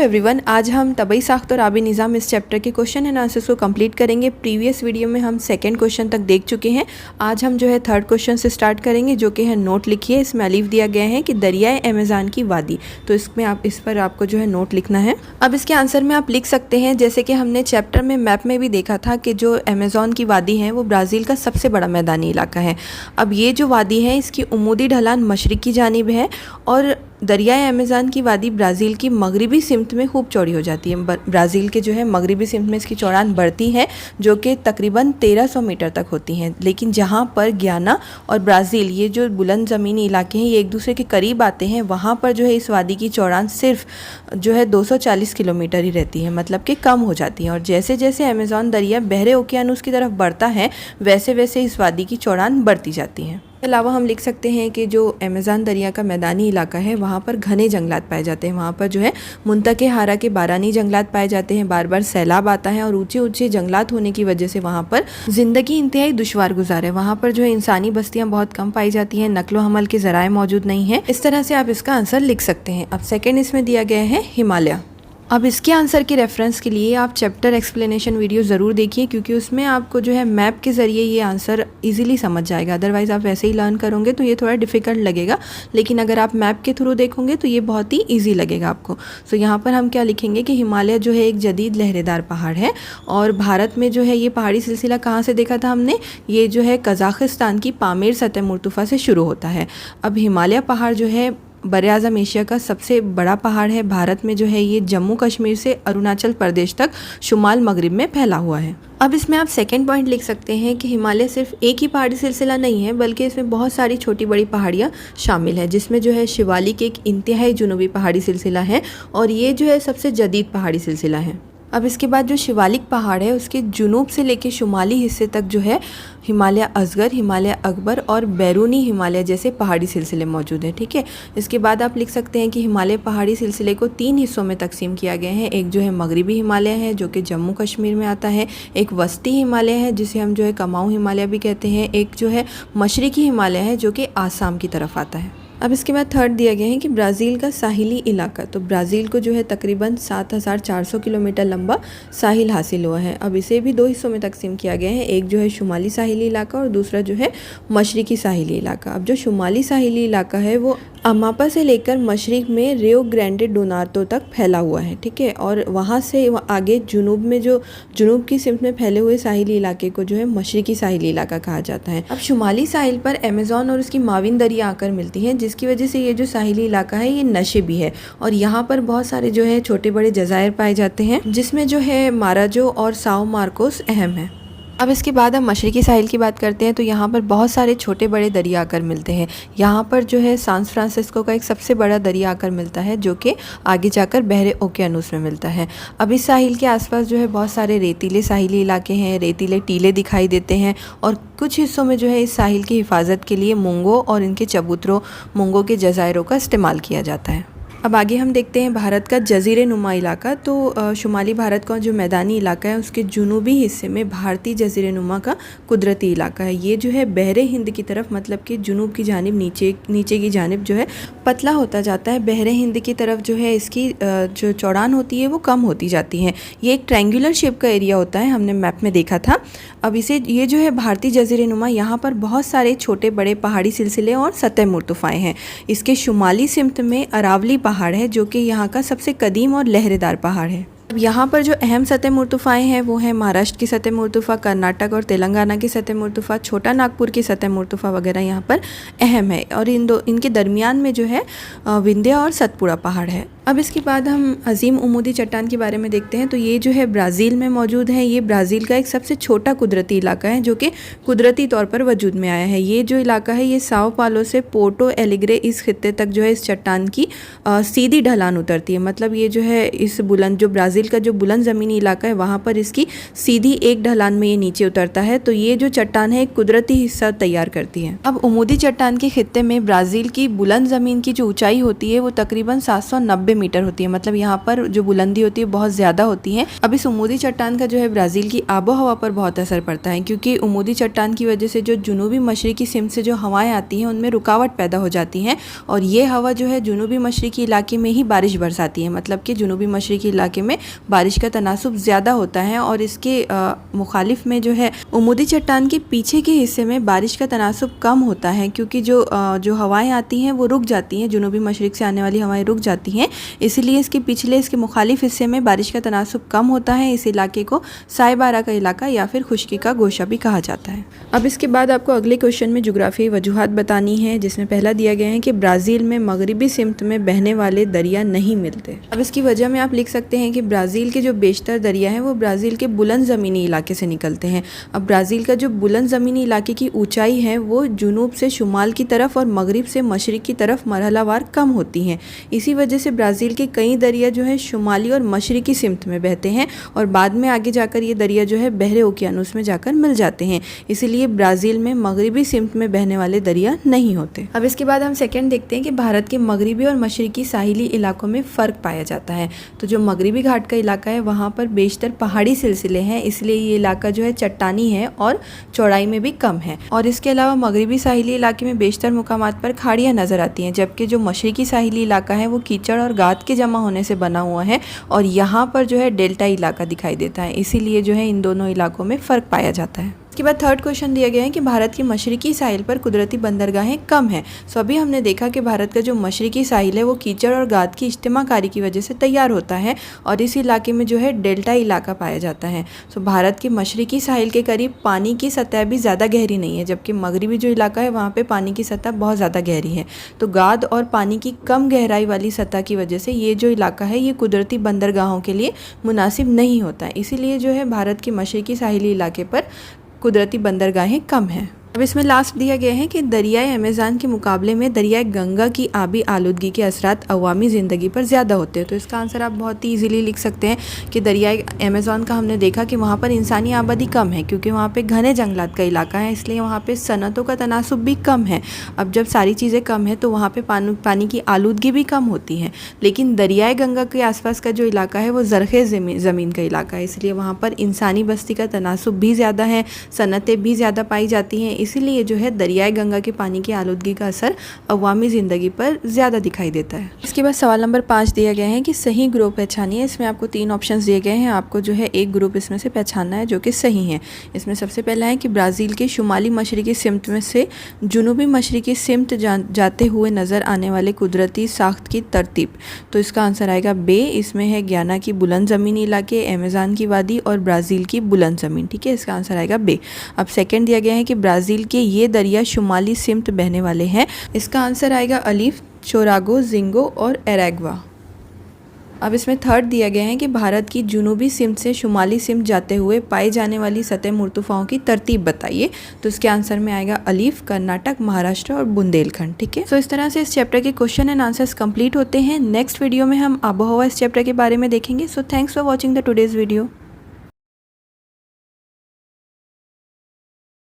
Everyone, आज हम तबई साख्त और आबी निज़ाम इस चैप्टर के क्वेश्चन एंड आंसर्स को कंप्लीट करेंगे। प्रीवियस वीडियो में हम सेकंड क्वेश्चन तक देख चुके हैं। आज हम जो है थर्ड क्वेश्चन से स्टार्ट करेंगे, जो कि है नोट लिखिए। इसमें अलीफ दिया गया है कि दरियाए अमेज़न की वादी, तो इसमें आप इस पर आपको जो है नोट लिखना है। अब इसके आंसर में आप लिख सकते हैं, जैसे कि हमने चैप्टर में मैप में भी देखा था कि जो अमेज़न की वादी है वो ब्राज़ील का सबसे बड़ा मैदानी इलाका है। अब ये जो वादी है इसकी उमूदी ढलान मशरिक़ की जानिब है और दरियाए अमेज़न की वादी ब्राज़ील की मगरिबी सिमत में खूब चौड़ी हो जाती है। ब्राज़ील के जो है मगरिबी सिमत में इसकी चौड़ान बढ़ती है, जो कि तकरीबन 1300 मीटर तक होती हैं। लेकिन जहाँ पर ग्याना और ब्राज़ील, ये जो बुलंद ज़मीनी इलाके हैं, ये एक दूसरे के करीब आते हैं, वहाँ पर जो है इस वादी की चौड़ान सिर्फ जो है 240 किलोमीटर ही रहती है, मतलब कि कम हो जाती है। और जैसे जैसे अमेज़न दरिया बहरे ओकियानूस की तरफ बढ़ता है, वैसे वैसे इस वादी की चौड़ान बढ़ती जाती है। इसके अलावा हम लिख सकते हैं कि जो अमेज़न दरिया का मैदानी इलाका है वहाँ पर घने जंगलात पाए जाते हैं। वहाँ पर जो है मुंतके हारा के बारानी जंगलात पाए जाते हैं। बार बार सैलाब आता है और ऊंचे ऊंचे जंगलात होने की वजह से वहाँ पर ज़िंदगी इंतहाई दुश्वार गुजार है। वहाँ पर जो है इंसानी बस्तियाँ बहुत कम पाई जाती हैं, नकलो हमल के ज़राए मौजूद नहीं हैं। इस तरह से आप इसका आंसर लिख सकते हैं। अब सेकेंड इसमें दिया गया है हिमालय। अब इसके आंसर के रेफरेंस के लिए आप चैप्टर एक्सप्लेनेशन वीडियो ज़रूर देखिए, क्योंकि उसमें आपको जो है मैप के ज़रिए ये आंसर इजीली समझ जाएगा। अदरवाइज़ आप वैसे ही लर्न करोगे तो ये थोड़ा डिफ़िकल्ट लगेगा, लेकिन अगर आप मैप के थ्रू देखोगे तो ये बहुत ही ईजी लगेगा आपको। सो यहाँ पर हम क्या लिखेंगे कि हिमालय जो है एक जदीद लहरेदार पहाड़ है और भारत में जो है ये पहाड़ी सिलसिला कहाँ से देखा था हमने, ये जो है कज़ाकिस्तान की पामीर सतह मुर्तफ़ा से शुरू होता है। अब हिमालय पहाड़ जो है बर-ए-आज़म एशिया का सबसे बड़ा पहाड़ है। भारत में जो है ये जम्मू कश्मीर से अरुणाचल प्रदेश तक शुमाल मगरिब में फैला हुआ है। अब इसमें आप सेकंड पॉइंट लिख सकते हैं कि हिमालय सिर्फ एक ही पहाड़ी सिलसिला नहीं है, बल्कि इसमें बहुत सारी छोटी बड़ी पहाड़ियाँ शामिल हैं, जिसमें जो है शिवालिक एक इंतहाई जुनूबी पहाड़ी सिलसिला है और ये जो है सबसे जदीद पहाड़ी सिलसिला है। अब इसके बाद जो शिवालिक पहाड़ है उसके जुनूब से लेकर शुमाली हिस्से तक जो है हिमालय असगर, हिमालय अकबर और बैरूनी हिमालय जैसे पहाड़ी सिलसिले मौजूद हैं। ठीक है, इसके बाद आप लिख सकते हैं कि हिमालय पहाड़ी सिलसिले को 3 हिस्सों में तकसीम किया गया है। एक जो है मगरिबी हिमालय है जो कि जम्मू कश्मीर में आता है, एक वस्ती हिमालय है जिसे हम जो है कमाऊँ हिमालय भी कहते हैं, एक जो है मशरिकी हिमालय है जो कि आसाम की तरफ आता है। अब इसके बाद थर्ड दिया गया है कि ब्राज़ील का साहिली इलाका, तो ब्राज़ील को जो है तकरीबन 7400 किलोमीटर लंबा साहिल हासिल हुआ है। अब इसे भी 2 हिस्सों में तकसीम किया गया है, एक जो है शुमाली साहिली इलाका और दूसरा जो है मशरिकी साहिली इलाका। अब जो शुमाली साहिली इलाका है वो अमापा से लेकर मशरिक में रियो ग्रांडे डो नॉर्ते तक फैला हुआ है। ठीक है, और वहाँ से आगे जुनूब में जो जुनूब की सिमत में फैले हुए साहिली इलाके को जो है मशरिकी साहिली इलाका कहा जाता है। अब शुमाली साहिल पर अमेज़न और उसकी माविन दरिया आकर मिलती हैं, जिसकी वजह से ये जो साहिली इलाका है ये नशे भी है और यहाँ पर बहुत सारे जो है छोटे बड़े जज़ायर पाए जाते हैं, जिसमें जो है माराजो और साओ मार्कोस अहम है। अब इसके बाद हम मशरिकी साहिल की बात करते हैं, तो यहाँ पर बहुत सारे छोटे बड़े दरिया आकर मिलते हैं। यहाँ पर जो है सांस फ्रांसिस्को का एक सबसे बड़ा दरिया आकर मिलता है, जो कि आगे जाकर बहरे ओकियानूस में मिलता है। अब इस साहिल के आसपास जो है बहुत सारे रेतीले साहिली इलाके हैं, रेतीले टीले दिखाई देते हैं और कुछ हिस्सों में जो है इस साहिल की हिफाजत के लिए मूंगों और इनके चबूतरों, मूंगों के जज़ायरों का इस्तेमाल किया जाता है। अब आगे हम देखते हैं भारत का जज़ीरे नुमा इलाका। तो शुमाली भारत का जो मैदानी इलाका है उसके जुनूबी हिस्से में भारतीय जज़ीरे नुमा का कुदरती इलाका है। ये जो है बहरे हिंद की तरफ, मतलब कि जुनूब की जानिब नीचे की जानिब जो है पतला होता जाता है। बहरे हिंद की तरफ जो है इसकी जो चौड़ान होती है वो कम होती जाती है। ये एक ट्रायंगुलर शेप का एरिया होता है, हमने मैप में देखा था। अब ये जो है भारतीय जज़ीरे नुमा, यहाँ पर बहुत सारे छोटे बड़े पहाड़ी सिलसिले और सतह मुर्तफ़ाएँ हैं। इसके शुमाली सिमत में अरावली पहाड़ है जो कि यहाँ का सबसे कदीम और लहरेदार पहाड़ है। अब यहाँ पर जो अहम सतह मुर्तफ़ाएँ हैं वो है महाराष्ट्र की सतह मुर्तफ़ा, कर्नाटक और तेलंगाना की सतह मुर्तफ़ा, छोटा नागपुर की सतह मुर्तफ़ा वगैरह यहाँ पर अहम है। और इनके दरमियान में जो है विंध्य और सतपुड़ा पहाड़ है। अब इसके बाद हम अजीम उमूदी चट्टान के बारे में देखते हैं। तो ये जो है ब्राज़ील में मौजूद है। ये ब्राज़ील का एक सबसे छोटा कुदरती इलाका है जो कि कुदरती तौर पर वजूद में आया है। ये जो इलाका है ये साओ पालो से पोर्टो एलिग्रे इस खित्ते तक जो है इस चट्टान की सीधी ढलान उतरती है। मतलब ये जो है इस बुलंद जो ब्राज़ील ब्राज़ील का जो बुलंद ज़मीनी इलाका है वहाँ पर इसकी सीधी एक ढलान में ये नीचे उतरता है, तो ये जो चट्टान है एक कुदरती हिस्सा तैयार करती है। अब उमूदी चट्टान के खित्ते में ब्राज़ील की बुलंद ज़मीन की जो ऊंचाई होती है वो तकरीबन 790 मीटर होती है, मतलब यहाँ पर जो बुलंदी होती है बहुत ज़्यादा होती है। अब इस उमूदी चट्टान का जो है ब्राज़ील की आबो हवा पर बहुत असर पड़ता है, क्योंकि उमूदी चट्टान की वजह से जो जुनूबी मशरिकी सिमत से जो हवाएं आती हैं उनमें रुकावट पैदा हो जाती हैं, और ये हवा जो है जुनूबी मशरिकी इलाके में ही बारिश बरसाती है, मतलब कि जुनूबी मशरिकी इलाके में बारिश का तनासुब ज़्यादा होता है। और इसके मुखालिफ में जो है उमूदी चट्टान के पीछे के हिस्से में बारिश का तनासुब कम होता है, क्योंकि जो हवाएं आती हैं वो रुक जाती हैं, जुनूबी मशरिक से आने वाली हवाएं रुक जाती हैं, इसलिए इसके मुखालिफ हिस्से में बारिश का तनासुब कम होता है। इस इलाके को साइबारा का इलाका या फिर खुश्की का गोशा भी कहा जाता है। अब इसके बाद आपको अगले क्वेश्चन में जुग्राफी वजूहात बतानी है, जिसमें पहला दिया गया है कि ब्राज़ील में मगरिबी सिमत में बहने वाले दरिया नहीं मिलते। अब इसकी वजह में आप लिख सकते हैं कि ब्राज़ील के जो बेशतर दरिया हैं वो ब्राज़ील के बुलंद ज़मीनी इलाके से निकलते हैं। अब ब्राज़ील का जो बुलंद ज़मीनी इलाके की ऊंचाई है वो जुनूब से शुमाल की तरफ और मगरिब से मशरिक की तरफ मरहलावार कम होती हैं। इसी वजह से ब्राज़ील के कई दरिया जो है शुमाली और मशरिकी सिमत में बहते हैं, और बाद में आगे जाकर ये दरिया जो है बहरे ओकियानूस में जाकर मिल जाते हैं। इसीलिए ब्राज़ील में मगरिबी सिमत में बहने वाले दरिया नहीं होते। अब इसके बाद हम सेकंड देखते हैं कि भारत के मगरिबी और मशरिकी साहिली इलाकों में फ़र्क पाया जाता है। तो जो मगरिबी घाट का इलाका है वहाँ पर बेशतर पहाड़ी सिलसिले हैं, इसलिए ये इलाका जो है चट्टानी है और चौड़ाई में भी कम है। और इसके अलावा मगरिबी साहिली इलाके में बेशतर मुकामात पर खाड़ियाँ नज़र आती हैं, जबकि जो मशरिकी साहिली इलाका है वो कीचड़ और गाद के जमा होने से बना हुआ है, और यहाँ पर जो है डेल्टा इलाका दिखाई देता है, इसीलिए जो है इन दोनों इलाकों में फ़र्क पाया जाता है। इसके बाद थर्ड क्वेश्चन दिया गया है कि भारत की मशरिकी साहिल पर कुदरती बंदरगाहें कम हैं। सो अभी हमने देखा कि भारत का जो मशरिकी साहिल है वो कीचड़ और गाद की इज्तिमाकारी की वजह से तैयार होता है, और इस इलाके में जो है डेल्टा इलाका पाया जाता है। सो भारत के मशरिकी साहिल के करीब पानी की सतह भी ज़्यादा गहरी नहीं है, जबकि मगरिबी जो इलाका है वहाँ पर पानी की सतह बहुत ज़्यादा गहरी है। तो गाद और पानी की कम गहराई वाली सतह की वजह से ये जो इलाका है ये कुदरती बंदरगाहों के लिए मुनासिब नहीं होता है, इसीलिए जो है भारत के मशरिकी साहिली इलाके पर कुदरती बंदरगाहें कम हैं। अब इसमें लास्ट दिया गया है कि दरियाए अमेज़न के मुकाबले में दरियाए गंगा की आबी आलूदगी के असरात अवामी ज़िंदगी पर ज़्यादा होते हैं। तो इसका आंसर आप बहुत ही ईजिली लिख सकते हैं कि दरियाए अमेज़न का हमने देखा कि वहाँ पर इंसानी आबादी कम है, क्योंकि वहाँ पे घने जंगलात का इलाका है, इसलिए वहाँ पे सनतों का तनासुब भी कम है। अब जब सारी चीज़ें कम है तो वहाँ पे पानी की आलूदगी भी कम होती है। लेकिन दरियाए गंगा के आसपास का जो इलाका है वो ज़रख़ेज़ ज़मीन का इलाका है, इसलिए वहाँ पर इंसानी बस्ती का तनासुब भी ज़्यादा है, सनतें भी ज़्यादा पाई जाती हैं, इसीलिए जो है दरियाए गंगा के पानी की आलूदगी का असर अवामी ज़िंदगी पर ज़्यादा दिखाई देता है। इसके बाद सवाल नंबर 5 दिया गया है कि सही ग्रुप पहचानिए। इसमें आपको 3 ऑप्शंस दिए गए हैं, आपको जो है एक ग्रुप इसमें से पहचानना है जो कि सही है। इसमें सबसे पहला है कि ब्राज़ील के शुमाली मशरिकी सिमत में से जुनूबी मशरिकी सिमत जाते हुए नज़र आने वाले कुदरती साख्त की तरतीब। तो इसका आंसर आएगा बे। इसमें है गयाना की बुलंद ज़मीनी इलाके, अमेज़न की वादी और ब्राज़ील की बुलंद ज़मीन। ठीक है, इसका आंसर आएगा बे। अब सेकेंड दिया गया है कि ब्राज़ील के ये दरिया शुमाली सिमत बहने वाले हैं। इसका आंसर आएगा अलीफ, चोरागो, जिंगो और एरेग्वा। अब इसमें थर्ड दिया गया है कि भारत की जुनूबी सिमत से शुमाली सिमत जाते हुए पाई जाने वाली सतह मुर्तफ़ाओं की तरतीब बताइए। तो इसके आंसर में आएगा अलीफ, कर्नाटक, महाराष्ट्र और बुंदेलखंड। ठीक है, तो इस तरह से इस चैप्टर के क्वेश्चन एंड आंसर्स कंप्लीट होते हैं। नेक्स्ट वीडियो में हम आबोहवा इस चैप्टर के बारे में देखेंगे। So thanks for watching the today's video.